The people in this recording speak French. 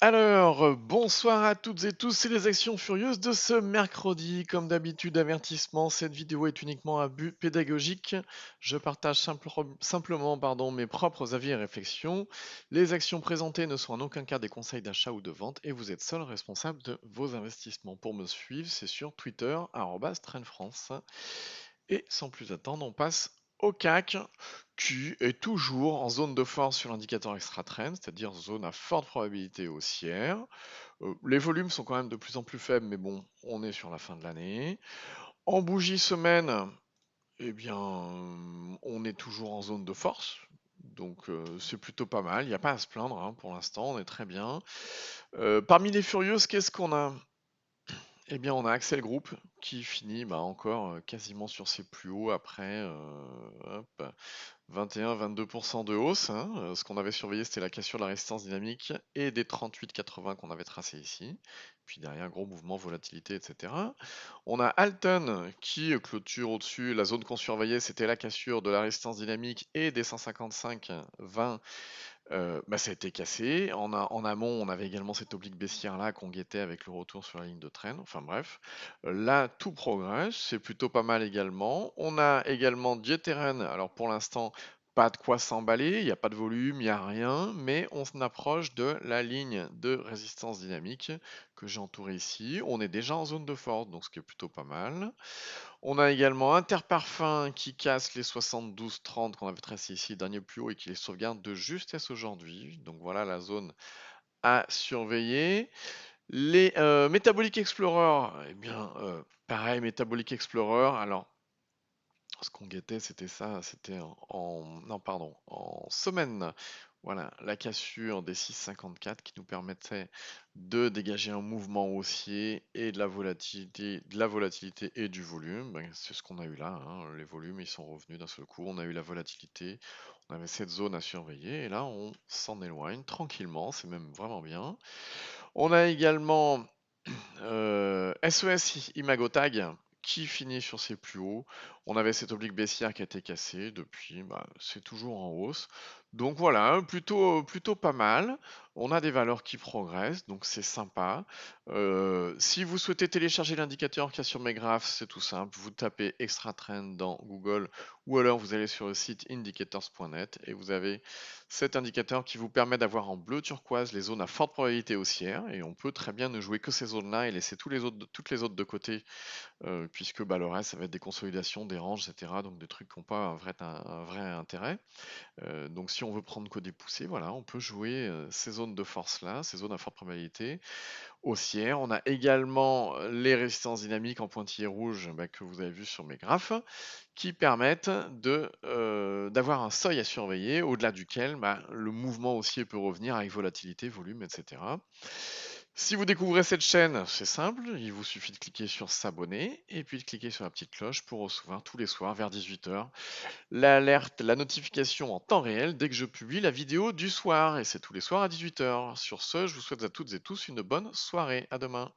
Alors, bonsoir à toutes et tous, c'est les Actions Furieuses de ce mercredi. Comme d'habitude, avertissement, cette vidéo est uniquement à but pédagogique. Je partage simplement mes propres avis et réflexions. Les actions présentées ne sont en aucun cas des conseils d'achat ou de vente et vous êtes seul responsable de vos investissements. Pour me suivre, c'est sur Twitter, @trendfrance. Et sans plus attendre, on passe au CAC qui est toujours en zone de force sur l'indicateur extra trend, c'est-à-dire zone à forte probabilité haussière. Les volumes sont quand même de plus en plus faibles, mais bon, on est sur la fin de l'année. En bougie semaine, eh bien, on est toujours en zone de force. Donc c'est plutôt pas mal, il n'y a pas à se plaindre hein, pour l'instant, on est très bien. Parmi les furieuses, qu'est-ce qu'on a? Eh bien, on a Axel Group qui finit encore quasiment sur ses plus hauts après hop, 21-22% de hausse, hein. Ce qu'on avait surveillé, c'était la cassure de la résistance dynamique et des 38,80 qu'on avait tracé ici. Puis derrière, gros mouvement, volatilité, etc. On a Alton qui clôture au-dessus. La zone qu'on surveillait, c'était la cassure de la résistance dynamique et des 155,20. Ça a été cassé. En amont, on avait également cette oblique baissière là qu'on guettait avec le retour sur la ligne de traîne. Enfin bref, là tout progresse, c'est plutôt pas mal également. On a également Dieteren. Alors pour l'instant, pas de quoi s'emballer, il n'y a pas de volume, il n'y a rien, mais on approche de la ligne de résistance dynamique que j'ai entourée ici. On est déjà en zone de force, donc ce qui est plutôt pas mal. On a également Interparfum qui casse les 72,30 qu'on avait tracé ici, dernier plus haut, et qui les sauvegarde de justesse aujourd'hui. Donc voilà la zone à surveiller. Les Metabolic Explorer, eh bien, pareil, Metabolic Explorer. Alors, ce qu'on guettait, c'était ça, c'était non, pardon, en semaine. Voilà, la cassure des 6,54 qui nous permettait de dégager un mouvement haussier et de la volatilité et du volume. C'est ce qu'on a eu là, hein. Les volumes, ils sont revenus d'un seul coup. On a eu la volatilité, on avait cette zone à surveiller et là, on s'en éloigne tranquillement. C'est même vraiment bien. On a également SES Imagotag qui finit sur ses plus hauts. On avait cette oblique baissière qui a été cassée. Depuis, c'est toujours en hausse. Donc voilà, plutôt pas mal. On a des valeurs qui progressent, donc c'est sympa. Si vous souhaitez télécharger l'indicateur qu'il y a sur mes graphes, c'est tout simple. Vous tapez Extra Trend dans Google ou alors vous allez sur le site indicators.net et vous avez cet indicateur qui vous permet d'avoir en bleu turquoise les zones à forte probabilité haussière et on peut très bien ne jouer que ces zones-là et laisser toutes les autres de côté puisque le reste ça va être des consolidations, des ranges, etc. Donc des trucs qui n'ont pas un vrai intérêt. Donc si on veut prendre que des poussées, voilà, on peut jouer ces zones de force-là, ces zones à forte probabilité haussière. On a également les résistances dynamiques en pointillés rouges que vous avez vu sur mes graphes qui permettent d'avoir un seuil à surveiller au-delà duquel le mouvement haussier peut revenir avec volatilité, volume, etc. Si vous découvrez cette chaîne, c'est simple, il vous suffit de cliquer sur s'abonner et puis de cliquer sur la petite cloche pour recevoir tous les soirs vers 18h l'alerte, la notification en temps réel dès que je publie la vidéo du soir et c'est tous les soirs à 18h. Sur ce, je vous souhaite à toutes et tous une bonne soirée. À demain.